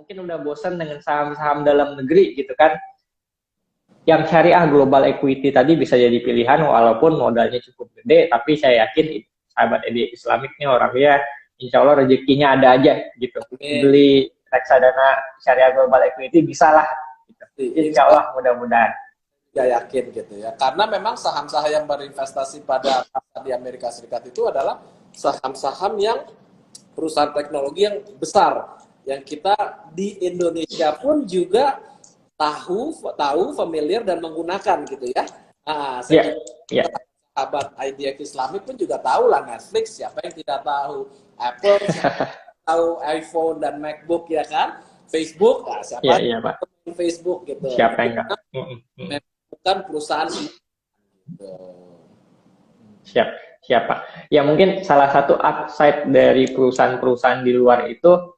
mungkin udah bosan dengan saham-saham dalam negeri gitu kan. Yang syariah global equity tadi bisa jadi pilihan walaupun modalnya cukup gede, tapi saya yakin sahabat EDF Islamik nih orangnya insya Allah rezekinya ada aja gitu. Beli reksadana syariah global equity bisa lah gitu. Insya Allah mudah-mudahan. Ya yakin gitu ya, karena memang saham-saham yang berinvestasi pada pasar di Amerika Serikat itu adalah saham-saham yang perusahaan teknologi yang besar, yang kita di Indonesia pun juga tahu familiar dan menggunakan gitu ya. Nah, saya sahabat IDF Islamic pun juga tahu lah Netflix, siapa yang tidak tahu, Apple, siapa tahu iPhone dan MacBook ya kan, Facebook, nah, siapa Pak. Facebook gitu. Siapa yang enggak? Bukan perusahaan gitu. Siapa? Ya mungkin salah satu upside dari perusahaan-perusahaan di luar itu,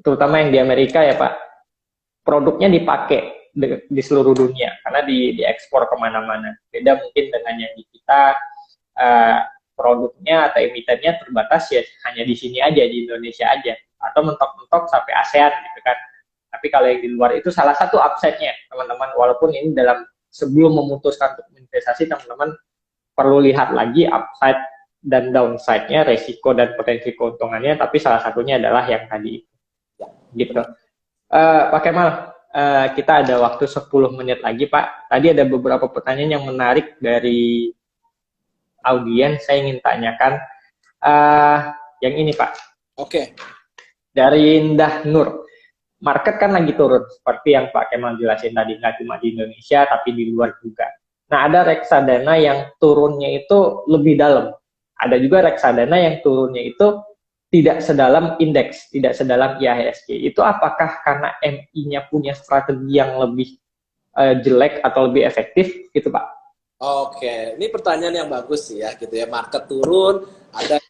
terutama yang di Amerika ya Pak, produknya dipakai di seluruh dunia karena diekspor kemana-mana. Beda mungkin dengan yang di kita, produknya atau emitennya terbatas ya hanya di sini aja, di Indonesia aja, atau mentok-mentok sampai ASEAN gitu kan. Tapi kalau yang di luar itu salah satu upside-nya teman-teman, walaupun ini dalam sebelum memutuskan untuk investasi, teman-teman perlu lihat lagi upside dan downside-nya, resiko dan potensi keuntungannya, tapi salah satunya adalah yang tadi itu. Gitu. Pak Kemal, kita ada waktu 10 menit lagi Pak. Tadi ada beberapa pertanyaan yang menarik dari audiens, saya ingin tanyakan. Yang ini Pak. Oke. Dari Indah Nur. Market kan lagi turun, seperti yang Pak Kemal jelasin tadi, nggak cuma di Indonesia, tapi di luar juga. Nah, ada reksadana yang turunnya itu lebih dalam. Ada juga reksadana yang turunnya itu tidak sedalam indeks, tidak sedalam IHSG. Itu apakah karena MI-nya punya strategi yang lebih jelek atau lebih efektif, gitu Pak? Oke, ini pertanyaan yang bagus sih ya, gitu ya. Market turun, ada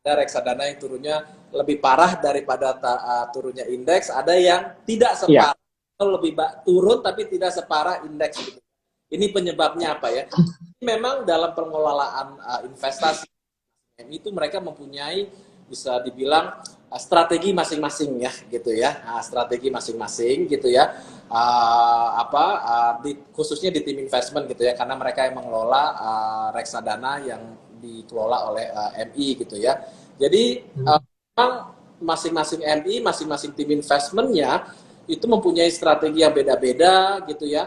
reksadana yang turunnya lebih parah daripada turunnya indeks, ada yang tidak separah, lebih turun tapi tidak separah indeks. Gitu. Ini penyebabnya apa ya? Memang dalam pengelolaan investasi itu mereka mempunyai bisa dibilang strategi masing-masing ya, gitu ya. Strategi masing-masing gitu ya. Khususnya di tim investment gitu ya, karena mereka yang mengelola reksadana yang dikelola oleh MI gitu ya. Jadi memang masing-masing MI, masing-masing tim investmentnya itu mempunyai strategi yang beda-beda gitu ya.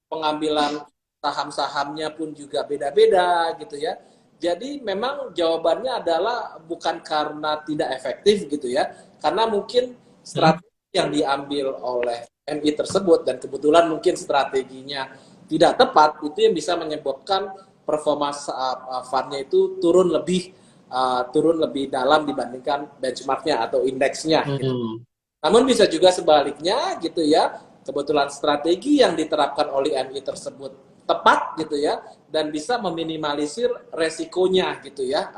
Pengambilan saham-sahamnya pun juga beda-beda gitu ya. Jadi memang jawabannya adalah bukan karena tidak efektif gitu ya, karena mungkin strategi yang diambil oleh MI tersebut dan kebetulan mungkin strateginya tidak tepat, itu yang bisa menyebabkan performa fundnya itu turun lebih dalam dibandingkan benchmarknya atau indeksnya. Gitu. Namun bisa juga sebaliknya gitu ya, kebetulan strategi yang diterapkan oleh MI tersebut tepat gitu ya, dan bisa meminimalisir resikonya gitu ya,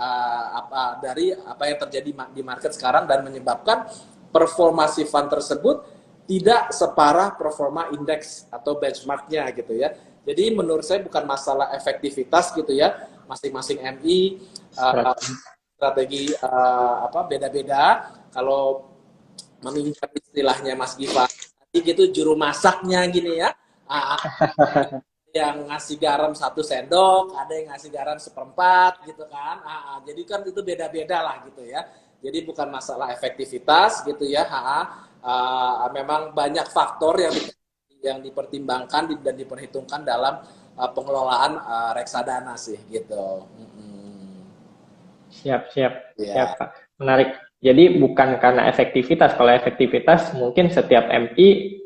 dari apa yang terjadi di market sekarang dan menyebabkan performa si fund tersebut tidak separah performa indeks atau benchmarknya gitu ya. Jadi menurut saya bukan masalah efektivitas gitu ya, masing-masing MI strategi beda-beda. Kalau meminjam istilahnya Mas Giva tadi gitu, juru masaknya gini ya, yang ngasih garam 1 sendok, ada yang ngasih garam 1/4 gitu kan. Jadi kan itu beda-beda lah gitu ya. Jadi bukan masalah efektivitas gitu ya. Memang banyak faktor yang dipertimbangkan dan diperhitungkan dalam pengelolaan reksadana sih gitu. Siap Pak. Menarik. Jadi bukan karena efektivitas. Kalau efektivitas mungkin setiap MI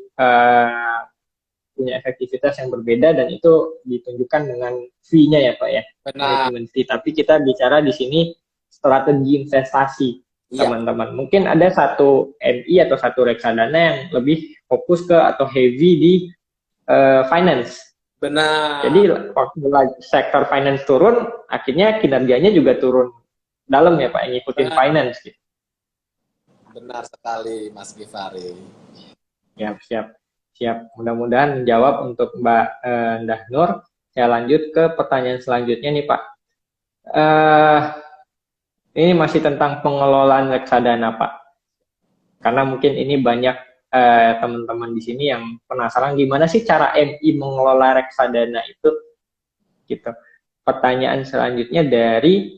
punya efektivitas yang berbeda dan itu ditunjukkan dengan fee-nya ya Pak ya. Benar. Tapi kita bicara di sini strategi investasi teman-teman. Mungkin ada satu MI atau satu reksadana yang lebih fokus ke atau heavy di finance. Benar. Jadi waktu sektor finance turun, akhirnya kinerjanya juga turun dalam ya Pak, ngikutin finance gitu. Benar sekali Mas Gifari. Siap. Mudah-mudahan menjawab untuk Mbak Indah Nur. Saya lanjut ke pertanyaan selanjutnya nih Pak. Ini masih tentang pengelolaan reksadana Pak. Karena mungkin ini banyak teman-teman di sini yang penasaran gimana sih cara MI mengelola reksadana itu gitu. Pertanyaan selanjutnya dari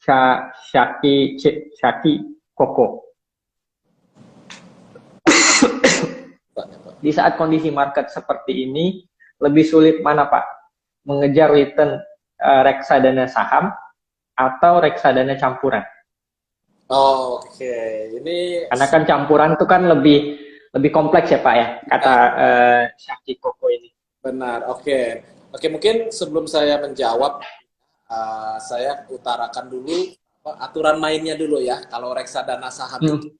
Syaki Koko. Di saat kondisi market seperti ini, lebih sulit mana Pak? Mengejar return reksadana saham atau reksadana campuran? Oke, ini Karena kan campuran itu kan lebih kompleks ya Pak ya, kata Syaki Koko ini. benar. Oke, oke, mungkin sebelum saya menjawab, saya utarakan dulu aturan mainnya dulu ya. Kalau reksadana saham itu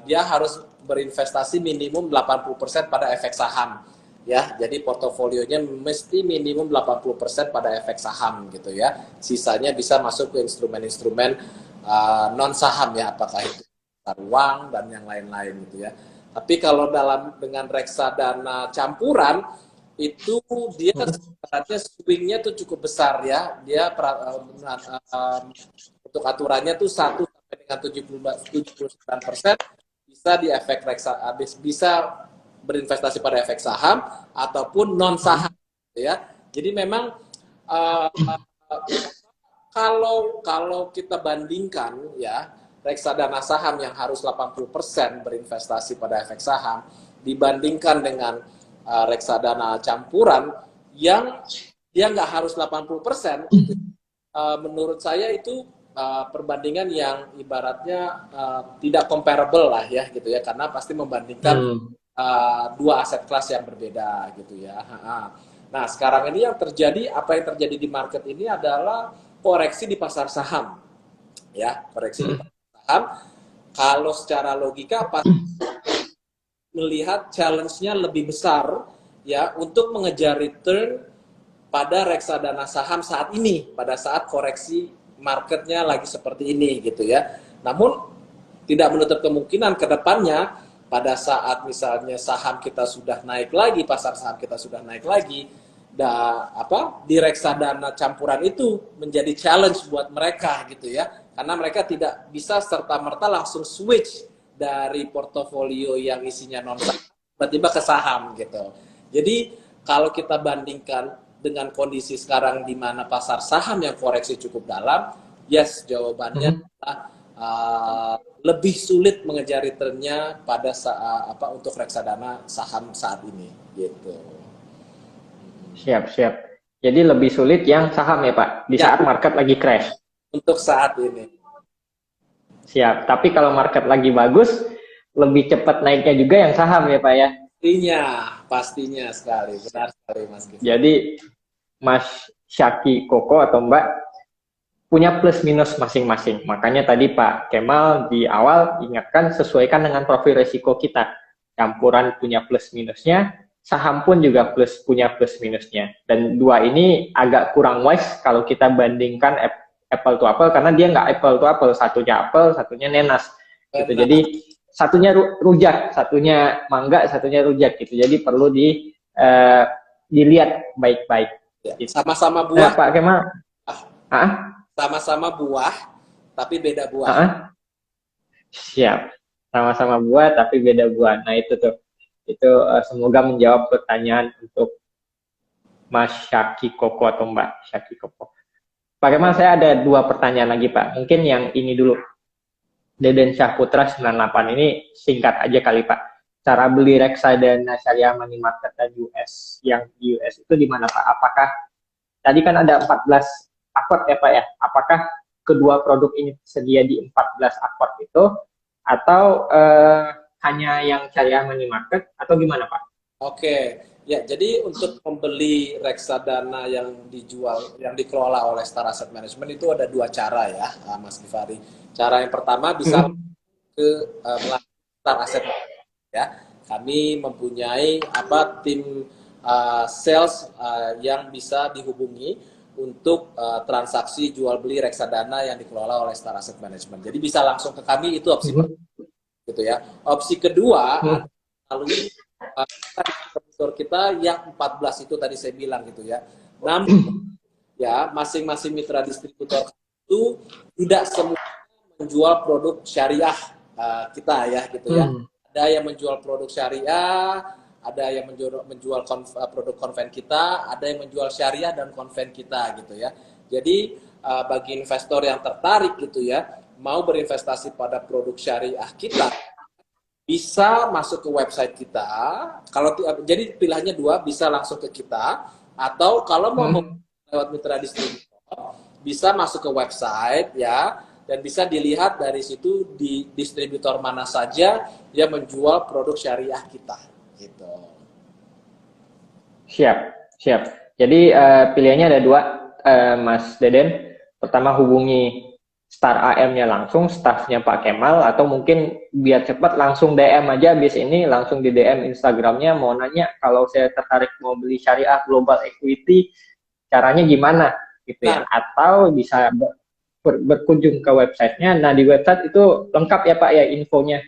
dia harus berinvestasi minimum 80% pada efek saham. Ya, jadi portofolionya mesti minimum 80% pada efek saham gitu ya. Sisanya bisa masuk ke instrumen-instrumen non saham ya, apakah itu uang dan yang lain-lain gitu ya. Tapi kalau dengan reksadana campuran itu dia sebenarnya swingnya tuh cukup besar ya. Dia untuk aturannya tuh 1 sampai dengan 79% bisa di efek bisa berinvestasi pada efek saham ataupun non saham gitu ya. Jadi memang kalau kita bandingkan ya, reksadana saham yang harus 80% berinvestasi pada efek saham dibandingkan dengan reksadana campuran yang dia nggak harus 80%, menurut saya itu perbandingan yang ibaratnya tidak comparable lah ya gitu ya, karena pasti membandingkan dua aset kelas yang berbeda gitu ya. Nah sekarang ini yang terjadi, apa yang terjadi di market ini adalah koreksi di pasar saham ya, koreksi di pasar saham. Kalau secara logika pasti melihat challenge-nya lebih besar ya untuk mengejar return pada reksadana saham saat ini, pada saat koreksi marketnya lagi seperti ini gitu ya. Namun tidak menutup kemungkinan ke depannya pada saat misalnya saham kita sudah naik lagi, pasar saham kita sudah naik lagi, di reksadana campuran itu menjadi challenge buat mereka gitu ya. Karena mereka tidak bisa serta-merta langsung switch dari portofolio yang isinya non saham tiba-tiba ke saham gitu. Jadi kalau kita bandingkan dengan kondisi sekarang di mana pasar saham yang koreksi cukup dalam, yes, jawabannya adalah lebih sulit mengejar returnnya pada untuk reksadana saham saat ini gitu. Siap. Jadi lebih sulit yang saham ya Pak, di saat market lagi crash. Untuk saat ini. Siap. Tapi kalau market lagi bagus, lebih cepat naiknya juga yang saham ya Pak ya. Pastinya sekali, benar sekali Mas Gif. Jadi Mas Syaki Koko atau Mbak punya plus minus masing-masing. Makanya tadi Pak Kemal di awal ingatkan sesuaikan dengan profil resiko kita. Campuran punya plus minusnya, saham pun juga punya plus minusnya. Dan dua ini agak kurang wise kalau kita bandingkan apple to apple, karena dia nggak apple to apple, satunya apple, satunya nenas. Gitu. Jadi satunya rujak, satunya mangga, satunya rujak gitu. Jadi perlu dilihat baik-baik. Sama-sama buah. Pak Kemal. Sama-sama buah, tapi beda buah. Siap. Sama-sama buah, tapi beda buah. Nah itu tuh. Itu semoga menjawab pertanyaan untuk Mas Syaki Koko atau Mbak Syaki Koko. Pak Kemal, saya ada 2 pertanyaan lagi Pak. Mungkin yang ini dulu. Deden Syahputra 98 ini singkat aja kali Pak. Cara beli reksadana syariah money market dan US yang di US itu di mana Pak? Apakah tadi kan ada 14 akord ya Pak ya? Apakah kedua produk ini tersedia di 14 akord itu atau hanya yang syariah money market atau gimana Pak? Oke, ya jadi untuk membeli reksadana yang dikelola oleh Star Asset Management itu ada 2 cara ya, Mas Gifari. Cara yang pertama bisa ke Star Asset Management ya. Kami mempunyai tim sales yang bisa dihubungi untuk transaksi jual beli reksadana yang dikelola oleh Star Asset Management. Jadi bisa langsung ke kami, itu opsi gitu ya. Opsi kedua melalui distributor kita yang 14 itu tadi saya bilang gitu ya. Namun ya masing-masing mitra distributor itu tidak semua menjual produk syariah kita ya gitu ya. Ada yang menjual produk syariah, ada yang menjual produk konven kita, ada yang menjual syariah dan konven kita gitu ya. Jadi bagi investor yang tertarik gitu ya, mau berinvestasi pada produk syariah kita, bisa masuk ke website kita. Kalau jadi pilihannya dua, bisa langsung ke kita, atau kalau mau lewat mitra distributor, bisa masuk ke website ya, dan bisa dilihat dari situ di distributor mana saja yang menjual produk syariah kita gitu. Siap, siap. Jadi pilihannya ada dua, Mas Deden. Pertama, hubungi Star AM-nya langsung, staffnya Pak Kemal, atau mungkin biar cepat langsung DM aja habis ini, langsung di DM Instagramnya, mau nanya kalau saya tertarik mau beli syariah global equity, caranya gimana gitu ya. Atau bisa berkunjung ke websitenya. Nah, di website itu lengkap ya Pak ya infonya.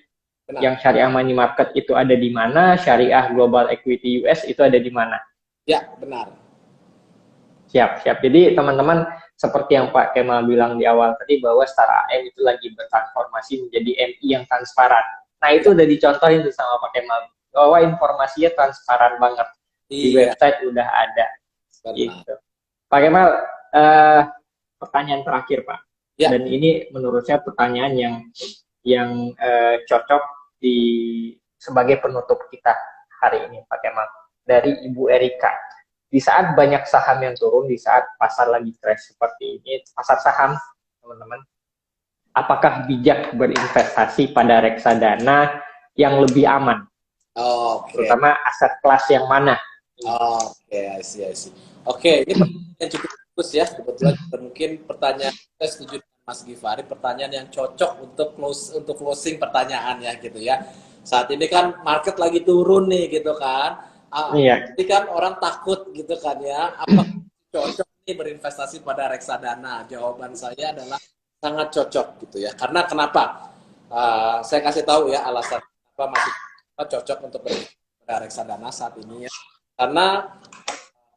Benar. Yang syariah money market itu ada di mana, syariah global equity US itu ada di mana. Ya, benar. Siap, siap. Jadi teman-teman, seperti yang Pak Kemal bilang di awal tadi, bahwa Star AM itu lagi bertransformasi menjadi MI yang transparan. Nah, itu udah dicontohin tuh sama Pak Kemal, bahwa informasinya transparan banget. Di website udah ada. Gitu. Pak Kemal, pertanyaan terakhir, Pak. Ya. Dan ini menurut saya pertanyaan yang cocok sebagai penutup kita hari ini, Pak Kemal. Dari Ibu Erika. Di saat banyak saham yang turun, di saat pasar lagi crash seperti ini, pasar saham, teman-teman, apakah bijak berinvestasi pada reksadana yang lebih aman? Terutama aset kelas yang mana? I see. Oke, ini pertanyaan yang cukup bagus ya. Kebetulan mungkin pertanyaan, saya setuju dengan Mas Gifari, pertanyaan yang cocok untuk closing pertanyaan ya gitu ya. Saat ini kan market lagi turun nih gitu kan. Iya. Jadi kan orang takut gitu kan ya, apa cocok nih berinvestasi pada reksadana? Jawaban saya adalah sangat cocok gitu ya. Karena kenapa? Saya kasih tahu ya alasan kenapa masih cocok untuk berinvestasi pada reksadana saat ini ya. Karena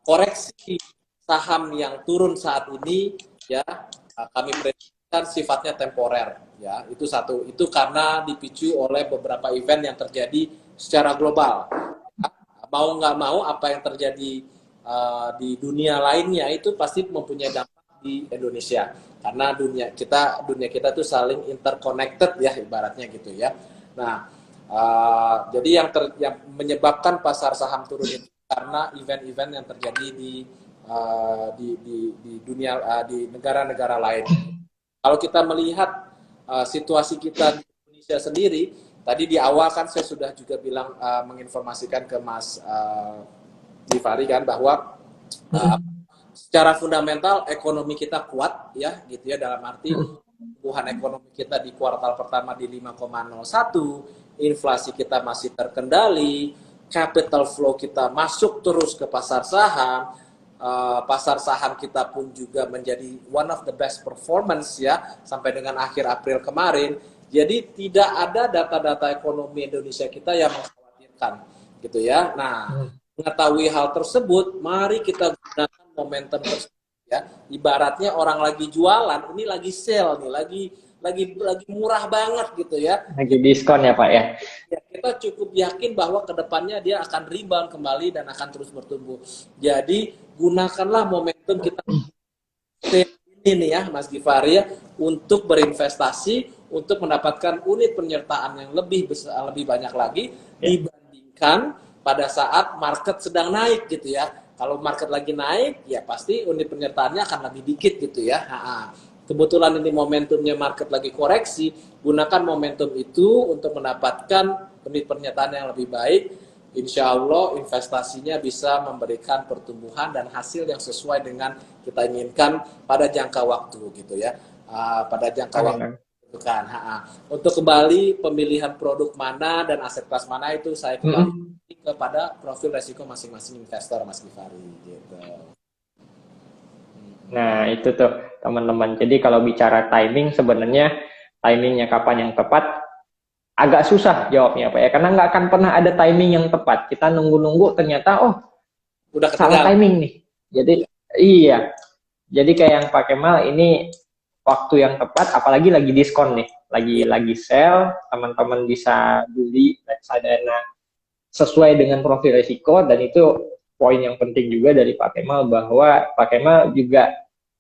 koreksi saham yang turun saat ini ya kami prediksikan sifatnya temporer ya. Itu satu. Itu karena dipicu oleh beberapa event yang terjadi secara global. Mau nggak mau apa yang terjadi di dunia lainnya itu pasti mempunyai dampak di Indonesia karena dunia kita tuh saling interconnected ya ibaratnya gitu ya. Nah jadi yang menyebabkan pasar saham turun itu karena event-event yang terjadi di dunia di negara-negara lain. Kalau kita melihat situasi kita di Indonesia sendiri. Tadi di awal kan saya sudah juga bilang menginformasikan ke Mas Gifari kan bahwa secara fundamental ekonomi kita kuat ya gitu ya, dalam arti pertumbuhan ekonomi kita di kuartal pertama di 5,01, inflasi kita masih terkendali, capital flow kita masuk terus ke pasar saham. Pasar saham kita pun juga menjadi one of the best performance ya sampai dengan akhir April kemarin. Jadi tidak ada data-data ekonomi Indonesia kita yang mengkhawatirkan, gitu ya. Nah, mengetahui hal tersebut, mari kita gunakan momentum tersebut ya. Ibaratnya orang lagi jualan, ini lagi sale nih, lagi murah banget gitu ya. Lagi diskon ya Pak ya. Ya, kita cukup yakin bahwa kedepannya dia akan rebound kembali dan akan terus bertumbuh. Jadi gunakanlah momentum kita ini nih ya, Mas Gifari ya, untuk berinvestasi, untuk mendapatkan unit penyertaan yang lebih besar, lebih banyak lagi dibandingkan pada saat market sedang naik gitu ya. Kalau market lagi naik, ya pasti unit penyertaannya akan lebih dikit gitu ya. Kebetulan ini momentumnya market lagi koreksi, gunakan momentum itu untuk mendapatkan unit penyertaan yang lebih baik. Insya Allah investasinya bisa memberikan pertumbuhan dan hasil yang sesuai dengan kita inginkan pada jangka waktu gitu ya. Pada jangka waktu kan. Untuk kembali pemilihan produk mana dan aset kelas mana itu saya kembali kepada profil resiko masing-masing investor, Mas Gifari gitu. Nah itu tuh teman-teman. Jadi kalau bicara timing, sebenarnya timingnya kapan yang tepat agak susah jawabnya Pak ya, karena nggak akan pernah ada timing yang tepat. Kita nunggu-nunggu ternyata udah salah timing nih. Jadi iya. Jadi kayak yang Pak Kemal ini waktu yang tepat, apalagi lagi diskon nih. lagi sale, teman-teman bisa beli reksadana sesuai dengan profil risiko, dan itu poin yang penting juga dari Pak Kemal, bahwa Pak Kemal juga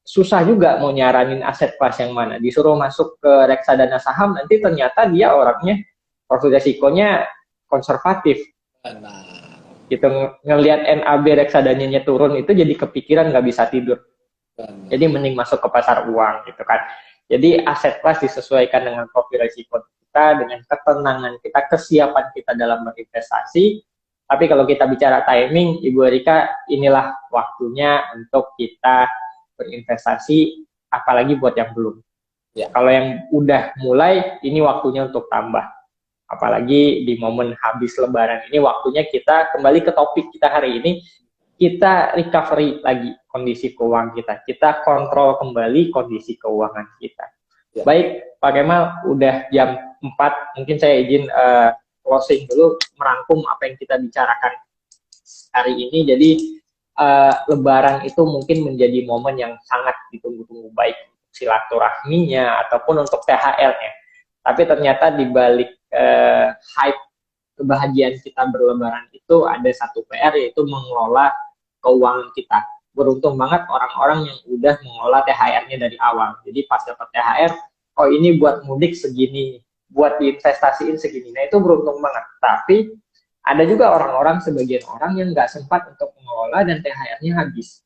susah juga mau nyaranin aset kelas yang mana. Disuruh masuk ke reksadana saham, nanti ternyata dia orangnya profil risikonya konservatif. Benar. Gitu, ngelihat NAB reksadananya turun itu jadi kepikiran, nggak bisa tidur. Benar. Jadi mending masuk ke pasar uang gitu kan. Jadi aset kelas disesuaikan dengan profil risiko kita, dengan ketenangan kita, kesiapan kita dalam berinvestasi. Tapi kalau kita bicara timing, Ibu Erika, inilah waktunya untuk kita berinvestasi, apalagi buat yang belum. Ya. Kalau yang udah mulai, ini waktunya untuk tambah. Apalagi di momen habis Lebaran ini, waktunya kita kembali ke topik kita hari ini, kita recovery lagi kondisi keuangan kita. Kita kontrol kembali kondisi keuangan kita. Ya. Baik, Pak Kemal, udah jam 4, mungkin saya izin closing dulu, merangkum apa yang kita bicarakan hari ini. Jadi Lebaran itu mungkin menjadi momen yang sangat ditunggu-tunggu, baik silaturahminya ataupun untuk THR-nya. Tapi ternyata di balik hype kebahagiaan kita berlebaran itu ada satu PR, yaitu mengelola keuangan kita. Beruntung banget orang-orang yang udah mengelola THR-nya dari awal. Jadi pas dapat THR, oh ini buat mudik segini, buat diinvestasiin segini. Nah itu beruntung banget. Tapi ada juga orang-orang, sebagian orang yang nggak sempat untuk mengelola dan THR-nya habis.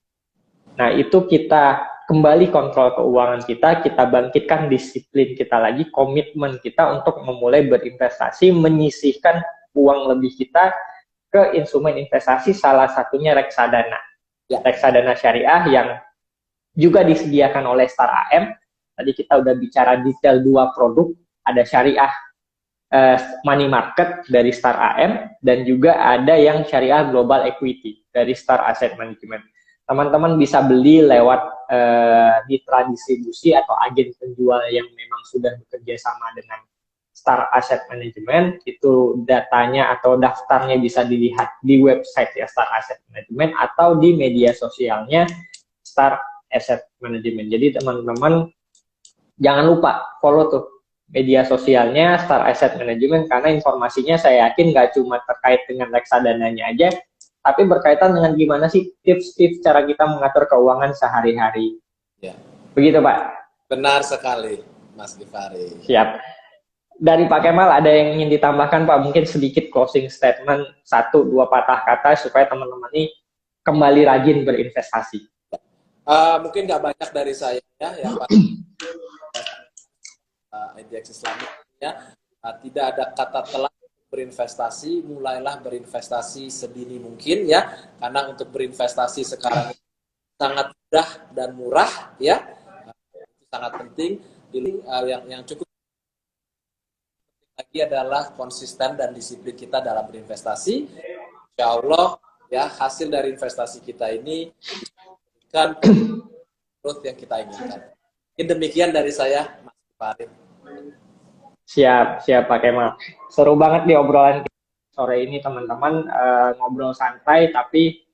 Nah itu kita kembali kontrol keuangan kita bangkitkan disiplin kita lagi, komitmen kita untuk memulai berinvestasi, menyisihkan uang lebih kita ke instrumen investasi, salah satunya reksadana. Ya. Reksadana syariah yang juga disediakan oleh Star AM. Tadi kita udah bicara detail 2 produk, ada syariah money market dari Star AM, dan juga ada yang syariah global equity dari Star Asset Management. Teman-teman bisa beli lewat mitra distribusi atau agen penjual yang memang sudah bekerja sama dengan Star Asset Management. Itu datanya atau daftarnya bisa dilihat di website ya Star Asset Management atau di media sosialnya Star Asset Management. Jadi teman-teman jangan lupa follow tuh media sosialnya Star Asset Management, karena informasinya saya yakin nggak cuma terkait dengan reksadananya aja, tapi berkaitan dengan gimana sih tips-tips cara kita mengatur keuangan sehari-hari. Ya. Begitu Pak? Benar sekali Mas Gifari. Siap. Dari Pak Kemal ada yang ingin ditambahkan Pak? Mungkin sedikit closing statement, 1-2 patah kata supaya teman-teman ini kembali rajin berinvestasi. Mungkin nggak banyak dari saya ya, yang IDX Islamic ya, tidak ada kata telat berinvestasi, mulailah berinvestasi sedini mungkin ya, karena untuk berinvestasi sekarang sangat mudah dan murah ya, itu sangat penting. Yang cukup lagi adalah konsisten dan disiplin kita dalam berinvestasi. Insya Allah ya, hasil dari investasi kita ini kan growth yang kita inginkan. Mungkin demikian dari saya, Mas Farid. Siap Pak Kemal. Seru banget di obrolan sore ini teman-teman, ngobrol santai tapi